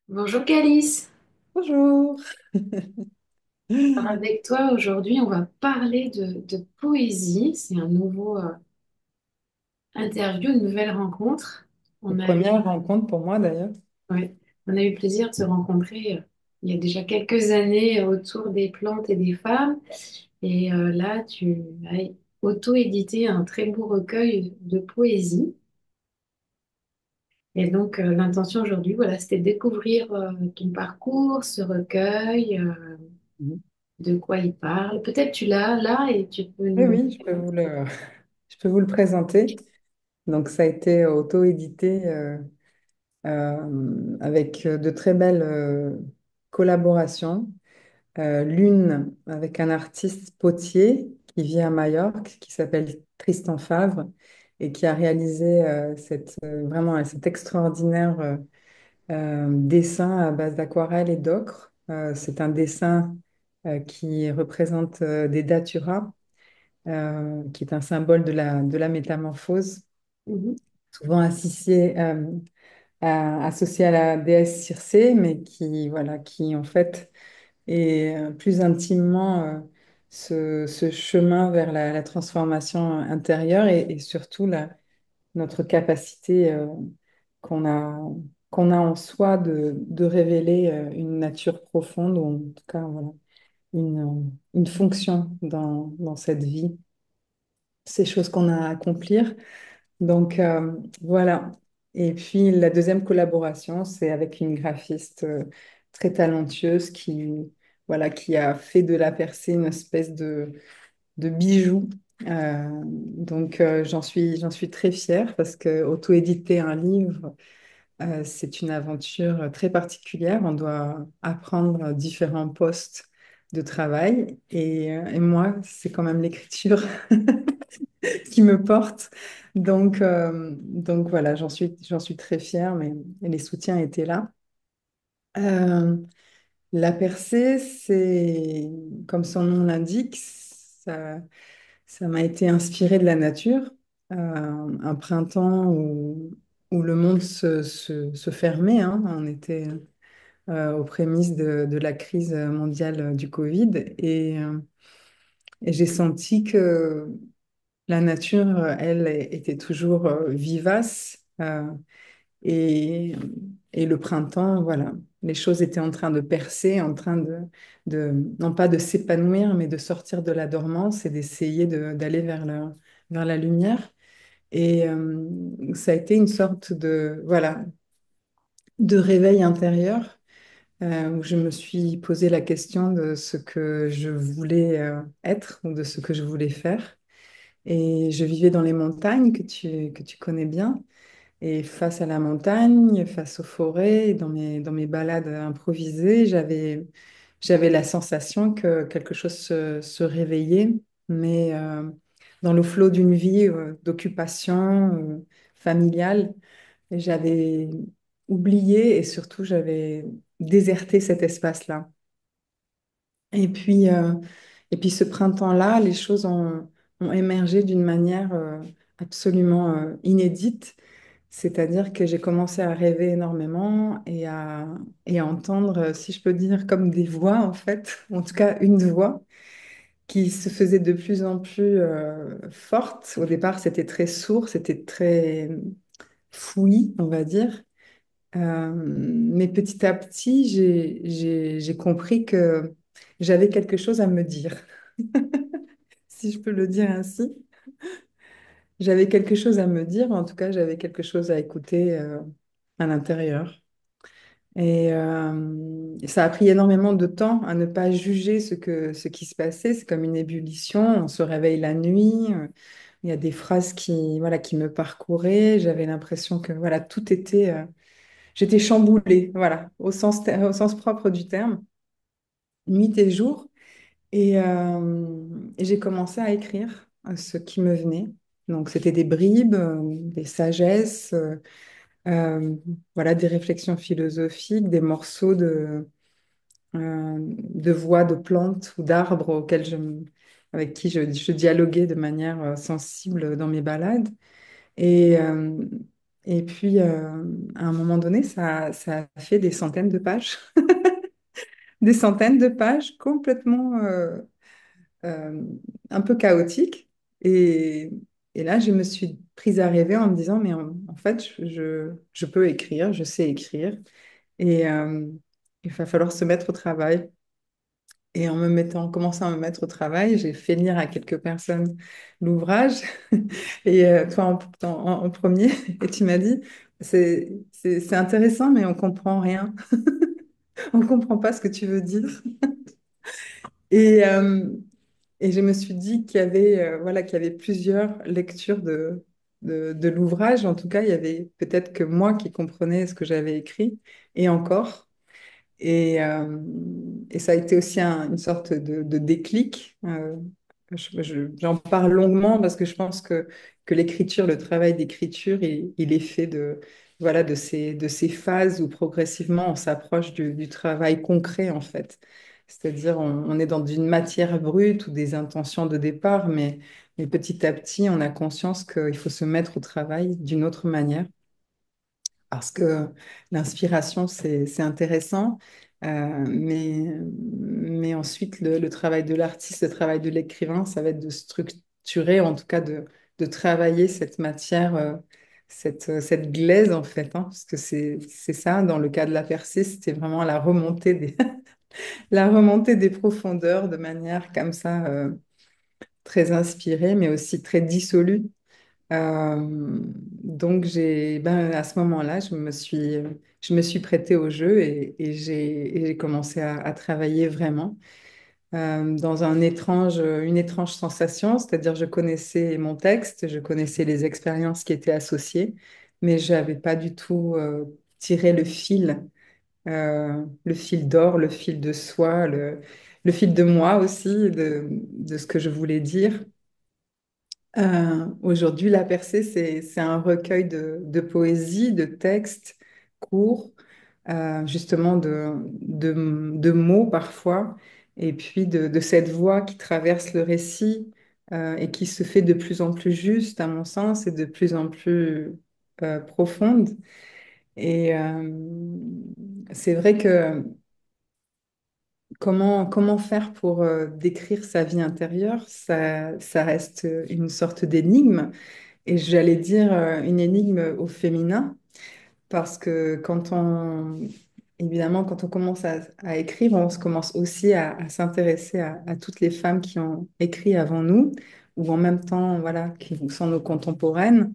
Bonjour Calice. Bonjour. Alors, avec toi aujourd'hui, on va parler de poésie. C'est un nouveau interview, une nouvelle rencontre. Une On a eu, première rencontre pour moi d'ailleurs. ouais, on a eu le plaisir de se rencontrer il y a déjà quelques années autour des plantes et des femmes. Et là, tu as auto-édité un très beau recueil de poésie. Et donc, l'intention aujourd'hui, voilà, c'était de découvrir ton parcours, ce recueil, Mhm. de quoi il parle. Peut-être tu l'as là et tu peux Oui, nous... oui, je peux vous le présenter. Donc, ça a été auto-édité avec de très belles collaborations. L'une avec un artiste potier qui vit à Majorque, qui s'appelle Tristan Favre et qui a réalisé vraiment cet extraordinaire dessin à base d'aquarelle et d'ocre. C'est un dessin qui représente des datturas, qui est un symbole de la métamorphose, Mhm. souvent associé à la déesse Circé, mais qui, voilà, qui en fait est plus intimement ce chemin vers la transformation intérieure et surtout notre capacité qu'on a, qu'on a en soi de révéler une nature profonde, ou en tout cas voilà, une fonction dans cette vie, ces choses qu'on a à accomplir. Donc voilà. Et puis la deuxième collaboration, c'est avec une graphiste très talentueuse voilà, qui a fait de la percée une espèce de bijou. J'en suis très fière parce que auto-éditer un livre, c'est une aventure très particulière. On doit apprendre différents postes de travail et moi, c'est quand même l'écriture qui me porte. Donc voilà, j'en suis très fière, mais les soutiens étaient là. Euh, la percée, c'est, comme son nom l'indique, ça m'a été inspiré de la nature. Un printemps où le monde se fermait, hein. On était aux prémices de la crise mondiale du Covid et j'ai senti que la nature, elle, était toujours vivace et, et le printemps, voilà, les choses étaient en train de percer, en train non pas de s'épanouir, mais de sortir de la dormance et d'essayer d'aller vers la lumière. Et ça a été une sorte voilà, de réveil intérieur où je me suis posé la question de ce que je voulais être ou de ce que je voulais faire. Et je vivais dans les montagnes que tu connais bien. Et face à la montagne, face aux forêts, dans mes balades improvisées, j'avais la sensation que quelque chose se réveillait, mais dans le flot d'une vie d'occupation familiale, et j'avais oublié et surtout j'avais déserté cet espace-là. Et puis, euh, et puis ce printemps-là, les choses ont émergé d'une manière absolument inédite. C'est-à-dire que j'ai commencé à rêver énormément et à entendre, si je peux dire, comme des voix, en fait, en tout cas une voix qui se faisait de plus en plus forte. Au départ, c'était très sourd, c'était très fouillis, on va dire. Mais petit à petit, j'ai compris que j'avais quelque chose à me dire, si je peux le dire ainsi. J'avais quelque chose à me dire, en tout cas, j'avais quelque chose à écouter à l'intérieur. Et ça a pris énormément de temps à ne pas juger ce qui se passait. C'est comme une ébullition. On se réveille la nuit. Il y a des phrases voilà, qui me parcouraient. J'avais l'impression que voilà, tout était. J'étais chamboulée, voilà, au sens propre du terme, nuit et jour. Et j'ai commencé à écrire ce qui me venait. Donc, c'était des bribes, des sagesses, voilà, des réflexions philosophiques, des morceaux de voix de plantes ou d'arbres avec qui je dialoguais de manière sensible dans mes balades. Et, euh, Et puis, à un moment donné, ça a fait des centaines de pages, des centaines de pages complètement euh, un peu chaotiques. Et, et là, je me suis prise à rêver en me disant, mais en fait, je peux écrire, je sais écrire. Et il va falloir se mettre au travail. Et en commençant à me mettre au travail, j'ai fait lire à quelques personnes l'ouvrage. Et toi en premier, et tu m'as dit, c'est intéressant, mais on comprend rien. On comprend pas ce que tu veux dire. Et, euh, et je me suis dit qu'il y avait, voilà, qu'il y avait plusieurs lectures de l'ouvrage. En tout cas, il y avait peut-être que moi qui comprenais ce que j'avais écrit, et encore. Et, euh, et ça a été aussi une sorte de déclic. J'en parle longuement parce que je pense que l'écriture, le travail d'écriture, il est fait voilà, de ces phases où progressivement on s'approche du travail concret en fait. C'est-à-dire on est dans une matière brute ou des intentions de départ, mais petit à petit on a conscience qu'il faut se mettre au travail d'une autre manière parce que l'inspiration, c'est intéressant, mais ensuite, le travail de l'artiste, le travail de l'écrivain, ça va être de structurer, en tout cas de travailler cette matière, cette glaise, en fait, hein, parce que c'est ça, dans le cas de la percée, c'était vraiment la remontée la remontée des profondeurs de manière comme ça, très inspirée, mais aussi très dissolue. Donc ben, à ce moment-là, je me suis prêtée au jeu et j'ai commencé à travailler vraiment dans une étrange sensation, c'est-à-dire je connaissais mon texte, je connaissais les expériences qui étaient associées, mais je n'avais pas du tout tiré le fil d'or, le fil de soi, le fil de moi aussi, de ce que je voulais dire. Aujourd'hui, La Percée, c'est un recueil de poésie, de textes courts, justement de mots parfois, et puis de cette voix qui traverse le récit et qui se fait de plus en plus juste, à mon sens, et de plus en plus profonde. Et c'est vrai que comment faire pour décrire sa vie intérieure, ça reste une sorte d'énigme. Et j'allais dire une énigme au féminin, parce que évidemment, quand on commence à écrire, on se commence aussi à s'intéresser à toutes les femmes qui ont écrit avant nous, ou en même temps, voilà, qui sont nos contemporaines.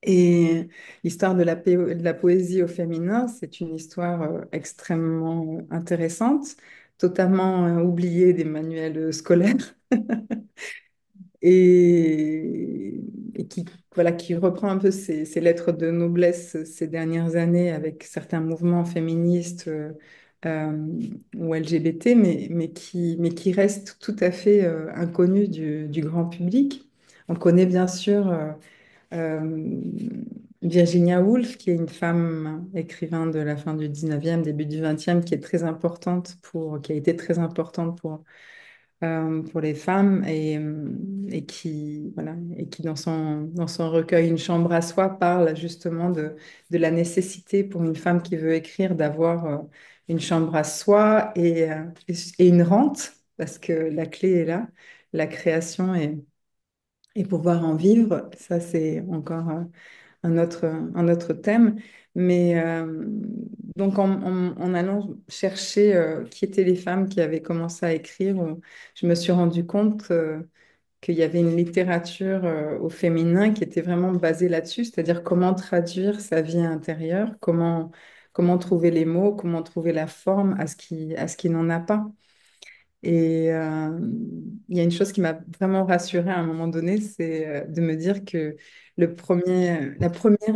Et l'histoire de la poésie au féminin, c'est une histoire extrêmement intéressante, totalement oubliée des manuels scolaires. Et qui, voilà, qui reprend un peu ses lettres de noblesse ces dernières années avec certains mouvements féministes euh, ou LGBT, mais qui reste tout à fait inconnu du grand public. On connaît bien sûr euh, Virginia Woolf, qui est une femme écrivain de la fin du 19e, début du 20e, qui est très importante qui a été très importante pour les femmes et qui, voilà, et qui dans son recueil Une chambre à soi parle justement de la nécessité pour une femme qui veut écrire d'avoir une chambre à soi et une rente, parce que la clé est là, la création et pouvoir en vivre. Ça, c'est encore un autre thème. Mais donc, en allant chercher qui étaient les femmes qui avaient commencé à écrire, je me suis rendu compte qu'il y avait une littérature au féminin qui était vraiment basée là-dessus, c'est-à-dire comment traduire sa vie intérieure, comment trouver les mots, comment trouver la forme à ce qui n'en a pas. Et il y a une chose qui m'a vraiment rassurée à un moment donné, c'est de me dire que le premier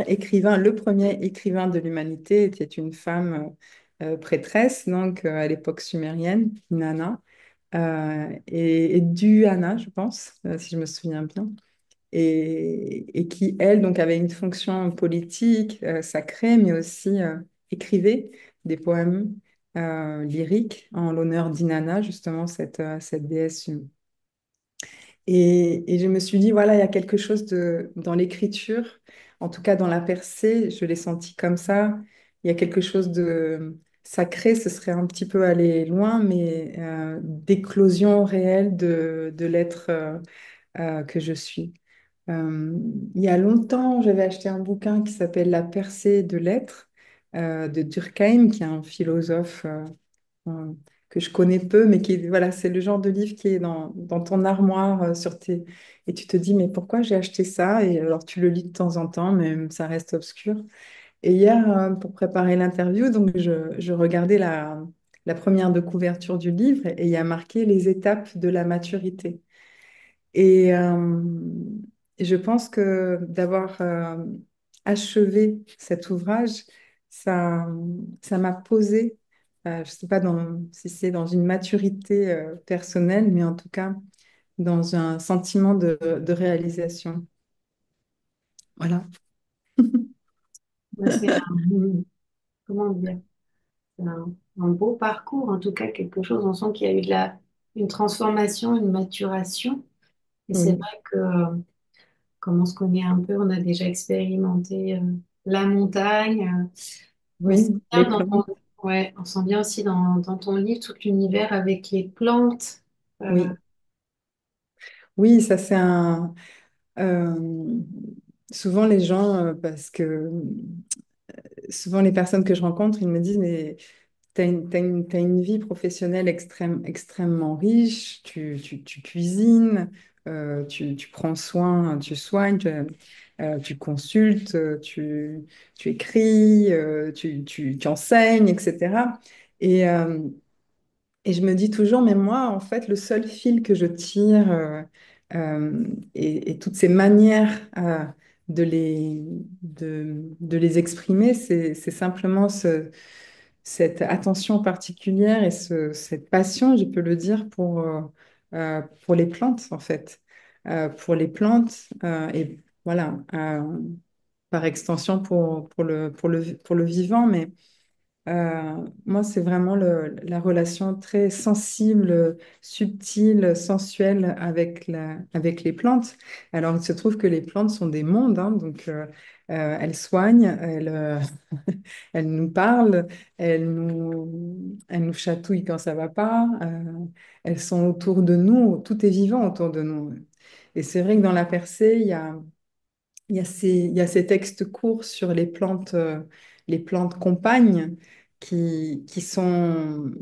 écrivain de l'humanité était une femme prêtresse, donc à l'époque sumérienne, Nana, et Duana, je pense, si je me souviens bien, et qui, elle, donc avait une fonction politique, sacrée, mais aussi écrivait des poèmes lyriques en l'honneur d'Inanna, justement, cette déesse. Et je me suis dit, voilà, il y a quelque chose dans l'écriture. En tout cas, dans la percée, je l'ai senti comme ça. Il y a quelque chose de sacré, ce serait un petit peu aller loin, mais d'éclosion réelle de l'être que je suis. Euh, il y a longtemps, j'avais acheté un bouquin qui s'appelle La percée de l'être de Durkheim, qui est un philosophe euh, que je connais peu, mais voilà, c'est le genre de livre qui est dans ton armoire sur tes... Et tu te dis, mais pourquoi j'ai acheté ça? Et alors tu le lis de temps en temps, mais ça reste obscur. Et hier, pour préparer l'interview, donc je regardais la première de couverture du livre et il y a marqué les étapes de la maturité. Et je pense que d'avoir achevé cet ouvrage, ça, ça m'a posé, je ne sais pas si c'est dans une maturité personnelle, mais en tout cas dans un sentiment de réalisation. Voilà. Bah, comment dire, c'est un beau parcours, en tout cas quelque chose, on sent qu'il y a eu une transformation, une maturation. Et c'est Oui, vrai que, comme on se connaît un peu, on a déjà expérimenté la montagne. On sent oui, les bien plantes. ouais, on sent bien aussi dans ton livre tout l'univers avec les plantes. Euh, Oui, oui, ça c'est un. euh, souvent les gens, parce que souvent les personnes que je rencontre, ils me disent, mais t'as une vie professionnelle extrêmement riche, tu cuisines, tu prends soin, tu soignes, tu consultes, tu écris, tu enseignes, etc. Et, euh, et je me dis toujours, mais moi, en fait, le seul fil que je tire et toutes ces manières de les exprimer, c'est simplement cette attention particulière et cette passion, je peux le dire, pour les plantes, en fait. Pour les plantes et voilà, par extension pour le vivant, mais moi, c'est vraiment la relation très sensible, subtile, sensuelle avec les plantes. Alors, il se trouve que les plantes sont des mondes, hein, donc elles soignent, elles nous parlent, elles nous chatouillent quand ça va pas, elles sont autour de nous, tout est vivant autour de nous. Et c'est vrai que dans la percée, il y a ces textes courts sur les plantes compagnes qui sont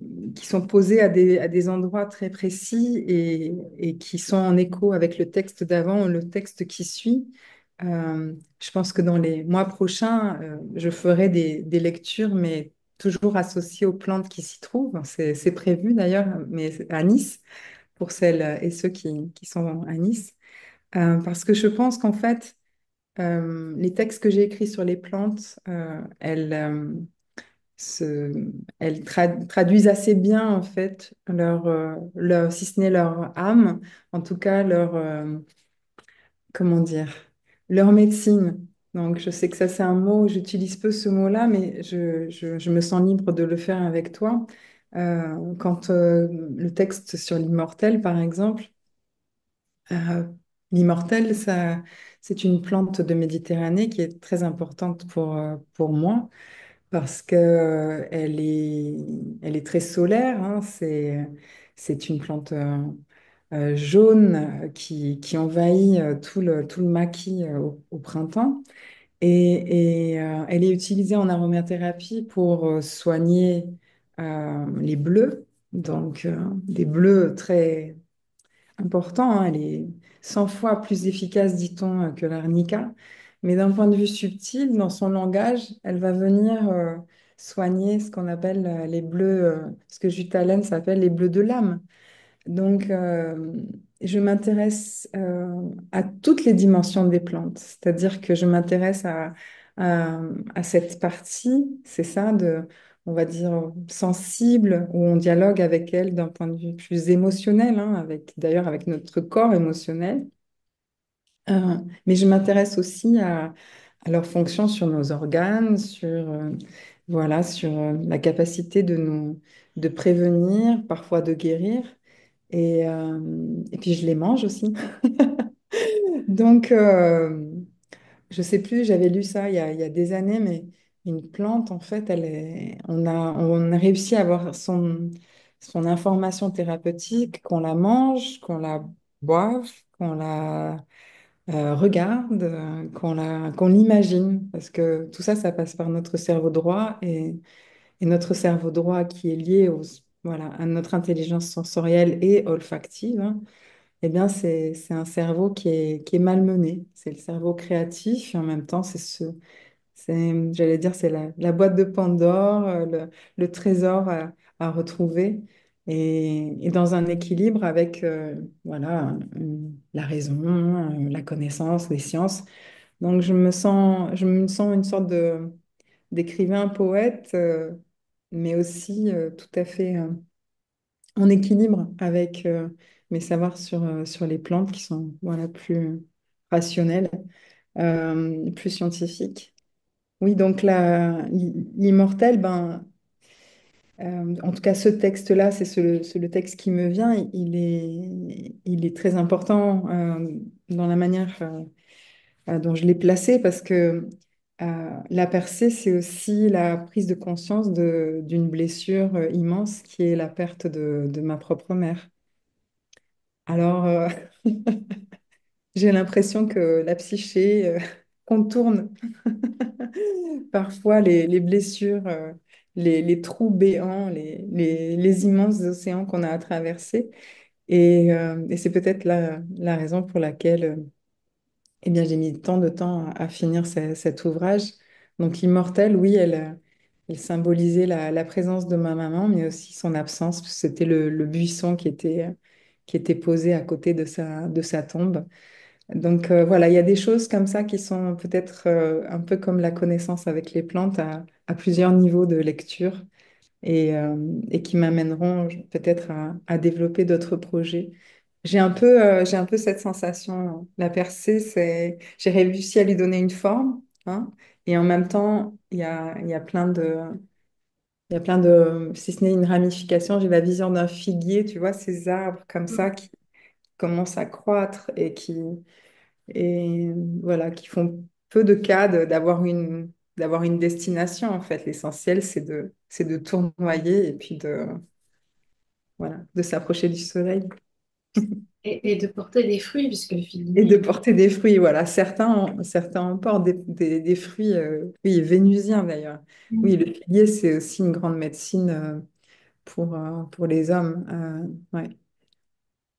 posés à des endroits très précis et qui sont en écho avec le texte d'avant ou le texte qui suit. Je pense que dans les mois prochains, je ferai des lectures, mais toujours associées aux plantes qui s'y trouvent. C'est prévu d'ailleurs, mais à Nice, pour celles et ceux qui sont à Nice. Parce que je pense qu'en fait, les textes que j'ai écrits sur les plantes, se- traduisent assez bien en fait si ce n'est leur âme, en tout cas comment dire, leur médecine. Donc je sais que ça c'est un mot, j'utilise peu ce mot-là, mais je me sens libre de le faire avec toi. Quand le texte sur l'immortel, par exemple, euh, l'immortel, c'est une plante de Méditerranée qui est très importante pour moi parce que, elle est très solaire, hein. C'est une plante jaune qui envahit tout le maquis au printemps. Elle est utilisée en aromathérapie pour soigner les bleus, donc des bleus très important, hein. Elle est 100 fois plus efficace, dit-on, que l'arnica. Mais d'un point de vue subtil, dans son langage, elle va venir soigner ce qu'on appelle les bleus, ce que Jutta Allen s'appelle les bleus de l'âme. Donc, je m'intéresse à toutes les dimensions des plantes, c'est-à-dire que je m'intéresse à cette partie, c'est ça, on va dire, sensible, où on dialogue avec elle d'un point de vue plus émotionnel, hein, d'ailleurs avec notre corps émotionnel. Mais je m'intéresse aussi à leur fonction sur nos organes, voilà, sur la capacité de prévenir, parfois de guérir. Et puis je les mange aussi. Donc, je sais plus, j'avais lu ça il y a des années, mais une plante, en fait, on a réussi à avoir son information thérapeutique, qu'on la mange, qu'on la boive, qu'on la regarde, qu'on l'imagine, parce que tout ça, ça passe par notre cerveau droit et notre cerveau droit qui est lié voilà, à notre intelligence sensorielle et olfactive, hein, eh bien, c'est un cerveau qui est malmené. C'est le cerveau créatif et en même temps, j'allais dire, c'est la boîte de Pandore, le trésor à retrouver et dans un équilibre avec, voilà, la raison, la connaissance, les sciences. Donc, je me sens une sorte d'écrivain poète, mais aussi tout à fait en équilibre avec mes savoirs sur les plantes qui sont voilà, plus rationnels, plus scientifiques. Oui, donc l'immortel, ben, en tout cas ce texte-là, c'est le texte qui me vient. Il est très important dans la manière dont je l'ai placé parce que la percée, c'est aussi la prise de conscience d'une blessure immense qui est la perte de ma propre mère. Alors, j'ai l'impression que la psyché contourne parfois les blessures, les trous béants, les immenses océans qu'on a à traverser. Et c'est peut-être la raison pour laquelle eh bien, j'ai mis tant de temps à finir cet ouvrage. Donc, Immortelle, oui, elle symbolisait la présence de ma maman, mais aussi son absence, parce que c'était le buisson qui était posé à côté de sa tombe. Donc voilà, il y a des choses comme ça qui sont peut-être un peu comme la connaissance avec les plantes à plusieurs niveaux de lecture et qui m'amèneront peut-être à développer d'autres projets. J'ai un peu cette sensation. La percée, j'ai réussi à lui donner une forme, hein, et en même temps, il y a il y a plein de, si ce n'est une ramification, j'ai la vision d'un figuier, tu vois, ces arbres comme ça qui commencent à croître et voilà, qui font peu de cas d'avoir une destination, en fait. L'essentiel, c'est de tournoyer et puis voilà, de s'approcher du soleil Et de porter des fruits, puisque le et de figuier. porter des fruits. Voilà, certains en portent des fruits, oui, vénusiens d'ailleurs. Oui, le figuier, c'est aussi une grande médecine pour les hommes. Ouais.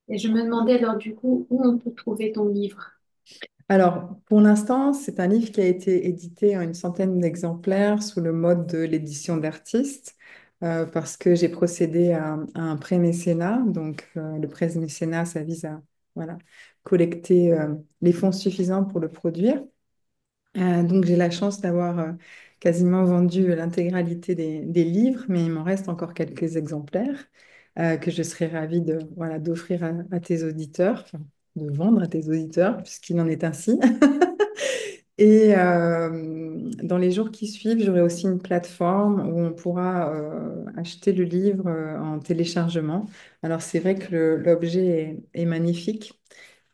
Et je me demandais alors du coup où on peut trouver ton livre. Alors, pour l'instant, c'est un livre qui a été édité en une centaine d'exemplaires sous le mode de l'édition d'artistes, parce que j'ai procédé à un pré-mécénat. Donc, le pré-mécénat, ça vise à voilà, collecter les fonds suffisants pour le produire. Donc, j'ai la chance d'avoir quasiment vendu l'intégralité des livres, mais il m'en reste encore quelques exemplaires que je serais ravie voilà, d'offrir à tes auditeurs, enfin, de vendre à tes auditeurs, puisqu'il en est ainsi. Et dans les jours qui suivent, j'aurai aussi une plateforme où on pourra acheter le livre en téléchargement. Alors, c'est vrai que l'objet est magnifique.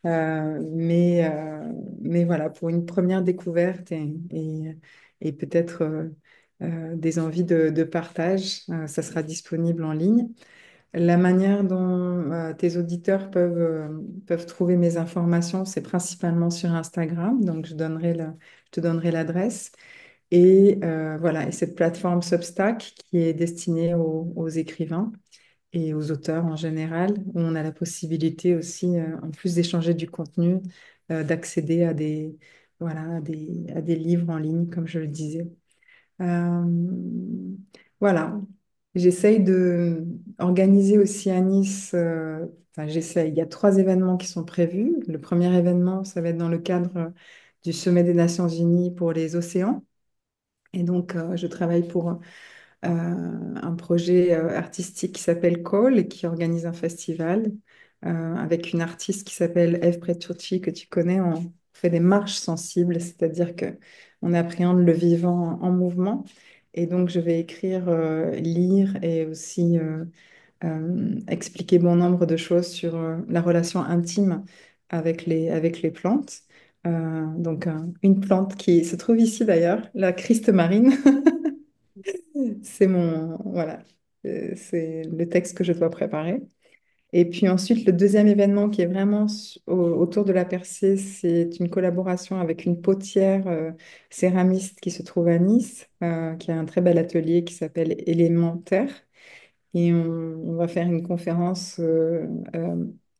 Mais voilà, pour une première découverte et peut-être des envies de partage, ça sera disponible en ligne. La manière dont tes auditeurs peuvent trouver mes informations, c'est principalement sur Instagram, donc je te donnerai l'adresse. Et voilà, et cette plateforme Substack qui est destinée aux écrivains et aux auteurs en général, où on a la possibilité aussi, en plus d'échanger du contenu, d'accéder voilà, à des livres en ligne, comme je le disais. Euh, voilà. J'essaye de organiser aussi à Nice, enfin j'essaye, il y a 3 événements qui sont prévus. Le premier événement, ça va être dans le cadre du Sommet des Nations Unies pour les océans. Et donc, je travaille pour un projet artistique qui s'appelle Call et qui organise un festival avec une artiste qui s'appelle Eve Pretucci que tu connais. On fait des marches sensibles, c'est-à-dire que on appréhende le vivant en mouvement. Et donc, je vais écrire, lire et aussi expliquer bon nombre de choses sur la relation intime avec avec les plantes. Donc, une plante qui se trouve ici d'ailleurs, la Christ marine. C'est voilà, c'est le texte que je dois préparer. Et puis ensuite, le deuxième événement qui est vraiment autour de la percée, c'est une collaboration avec une potière céramiste qui se trouve à Nice, qui a un très bel atelier qui s'appelle Élémentaire. Et on va faire une conférence euh,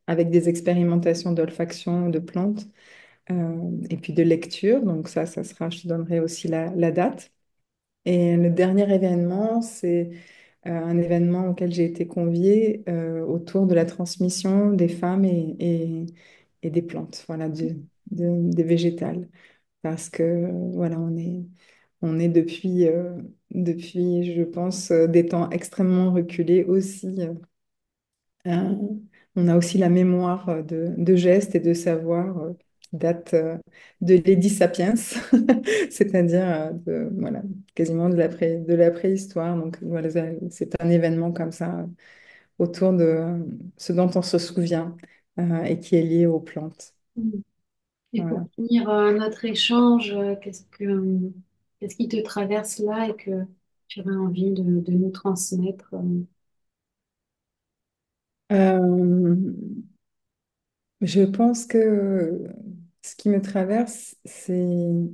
avec des expérimentations d'olfaction de plantes et puis de lecture. Donc ça sera, je te donnerai aussi la date. Et le dernier événement, c'est un événement auquel j'ai été conviée autour de la transmission des femmes et des plantes, voilà, des végétales. Parce que voilà, on est depuis, je pense, des temps extrêmement reculés aussi. Euh, on a aussi la mémoire de gestes et de savoirs qui datent de Lady Sapiens, c'est-à-dire voilà, quasiment de la préhistoire. Donc voilà, c'est un événement comme ça autour de ce dont on se souvient et qui est lié aux plantes. Mm. Et pour Voilà. finir notre échange, qu'est-ce qui te traverse là et que tu aurais envie de nous transmettre? Euh, je pense que ce qui me traverse, ce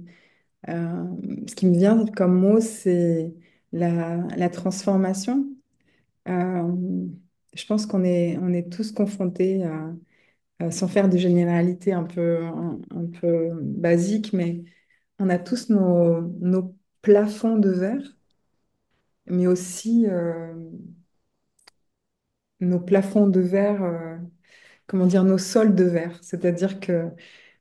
qui me vient comme mot, c'est la transformation. Euh, je pense on est tous confrontés sans faire de généralité un peu basique, mais on a tous nos plafonds de verre, mais aussi nos plafonds de verre, comment dire, nos sols de verre. C'est-à-dire que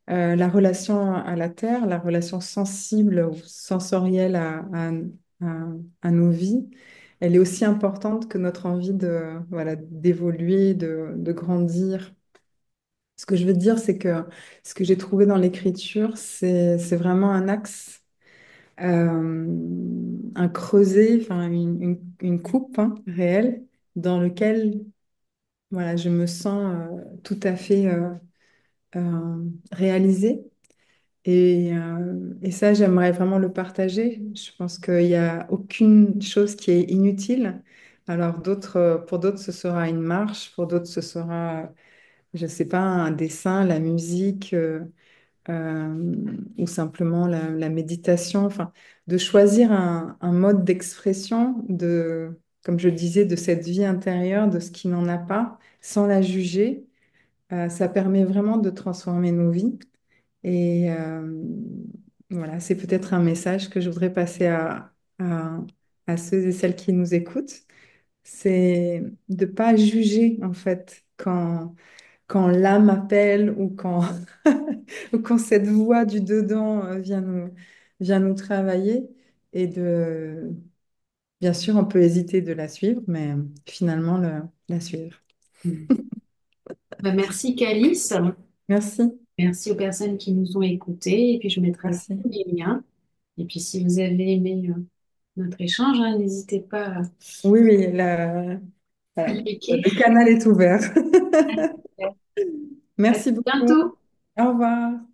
la relation à la terre, la relation sensible ou sensorielle à- à nos vies, elle est aussi importante que notre envie voilà, d'évoluer, de grandir. Ce que je veux dire, c'est que ce que j'ai trouvé dans l'écriture, c'est vraiment un axe, un creuset, enfin une coupe hein, réelle dans lequel voilà, je me sens tout à fait réalisée. Et ça, j'aimerais vraiment le partager. Je pense qu'il n'y a aucune chose qui est inutile. Alors, pour d'autres, ce sera une marche, pour d'autres, ce sera, je ne sais pas, un dessin, la musique, ou simplement la méditation. Enfin, de choisir un mode d'expression comme je disais, de cette vie intérieure, de ce qui n'en a pas, sans la juger. Ça permet vraiment de transformer nos vies. Et voilà, c'est peut-être un message que je voudrais passer à, à ceux et celles qui nous écoutent. C'est de pas juger, en fait, quand l'âme appelle ou ou quand cette voix du dedans vient nous travailler. Et bien sûr, on peut hésiter de la suivre, mais finalement, la suivre. Mm. Ben, merci Calice, Merci, merci aux personnes qui nous ont écoutés et puis je mettrai merci. tous les liens. Et puis si vous avez aimé notre échange, hein, n'hésitez pas Oui, oui, à voilà. liker. Le canal est ouvert. À Merci beaucoup. bientôt. Au revoir.